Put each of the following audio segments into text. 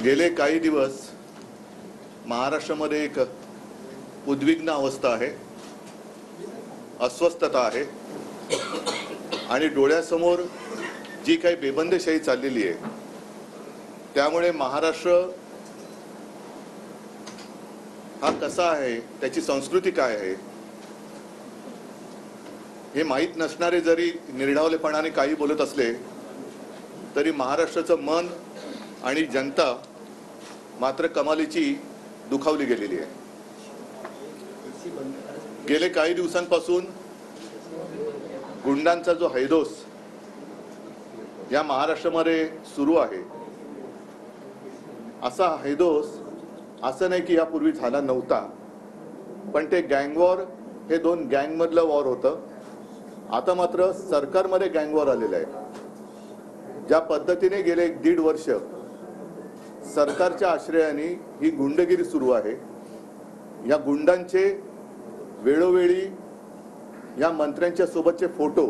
गेले काही दिवस महाराष्ट्रामध्ये एक उद्विग्न अवस्था आहे, अस्वस्थता आहे आणि डोळ्यासमोर जी काही बेबंदीशाही चाललेली आहे त्यामुळे महाराष्ट्र हा कसा आहे, त्याची संस्कृती काय आहे हे माहीत नसणारे जरी निर्ढावलेपणाने काही बोलत असले तरी महाराष्ट्राचं मन आणि जनता मात्र कमालीची दुखावली गेलेली आहे। गेले काही दिवसांपासून गुंडांचा जो हैदोस या महाराष्ट्रामध्ये सुरू आहे, असा हैदोस असं नाही की यापूर्वी झाला नव्हता, पण ते गँग वॉर हे दोन गँग मधलं वॉर होतं। आता मात्र सरकारमध्ये गँग वॉर आलेलं आहे। ज्या पद्धतीने गेले 1.5 वर्ष सरकारच्या आश्रयाने ही गुंडगिरी सुरू आहे, या गुंडांचे वेळोवेळी या मंत्र्यांच्या सोबतचे फोटो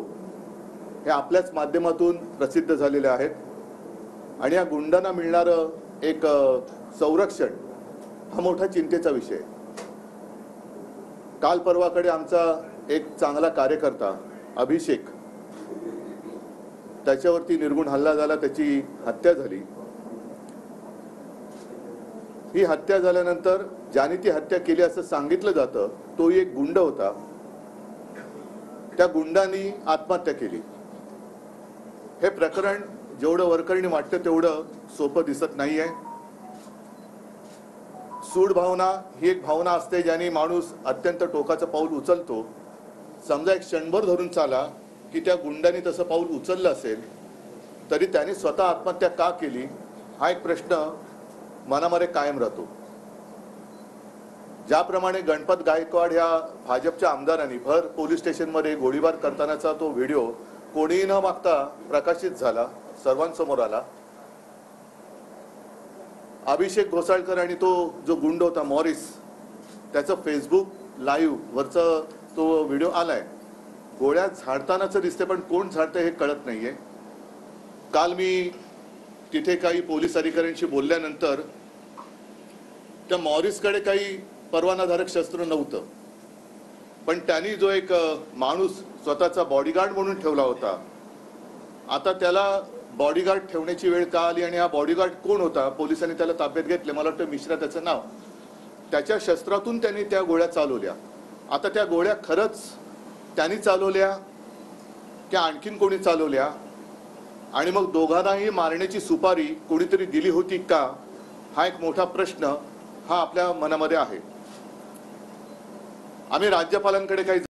हे आपल्याच माध्यमातून प्रसिद्ध झालेले आहेत आणि या गुंडांना मिळणारं एक संरक्षण हा मोठा चिंतेचा विषय। काल परवाकडे आमचा एक चांगला कार्यकर्ता अभिषेक, त्याच्यावरती निर्गुण हल्ला झाला, त्याची हत्या झाली। ही हत्या झाल्यानंतर ज्याने ती हत्या केली असं सांगितलं जातं तो एक गुंड होता, त्या गुंडांनी आत्महत्या केली। हे प्रकरण जेवढं वरकरणी वाटतं तेवढं सोपं दिसत नाहीये। सूड भावना ही एक भावना असते ज्याने माणूस अत्यंत टोकाचं पाऊल उचलतो। समजा एक क्षणभर धरून चाला की त्या गुंडांनी तसं पाऊल उचललं असेल तरी त्याने स्वतः आत्महत्या का केली हा एक प्रश्न मनामध्ये कायम राहतो। ज्याप्रमाणे गणपत गायकवाड ह्या भाजपच्या आमदारांनी भर पोलीस स्टेशनमध्ये गोळीबार करतानाचा तो व्हिडिओ कोणीही न मागता प्रकाशित झाला, सर्वांसमोर आला। अभिषेक घोसाळकर आणि तो जो गुंड होता मॉरिस, त्याचं फेसबुक लाईव्ह वरचा तो व्हिडिओ आलाय। गोळ्या झाडतानाचं दिसते पण कोण झाडतं हे कळत नाहीये। काल मी तिथे काही पोलीस अधिकाऱ्यांशी बोलल्यानंतर त्या मॉरिसकडे काही परवानाधारक शस्त्र नव्हतं, पण त्यांनी जो एक माणूस स्वतःचा बॉडीगार्ड म्हणून ठेवला होता, आता त्याला बॉडीगार्ड ठेवण्याची वेळ का आली आणि हा बॉडीगार्ड कोण होता, पोलिसांनी त्याला ताब्यात घेतले, मला वाटतं मिश्रा त्याचं नाव, त्याच्या शस्त्रातून त्यांनी त्या गोळ्या चालवल्या। आता त्या गोळ्या खरंच त्यांनी चालवल्या की आणखीन कोणी चालवल्या आणि मग दोघांनाही मारण्याची सुपारी कोणीतरी दिली होती का, हा एक मोठा प्रश्न हा आपल्या मनामध्ये आहे। आम्ही राज्यपालांकडे काही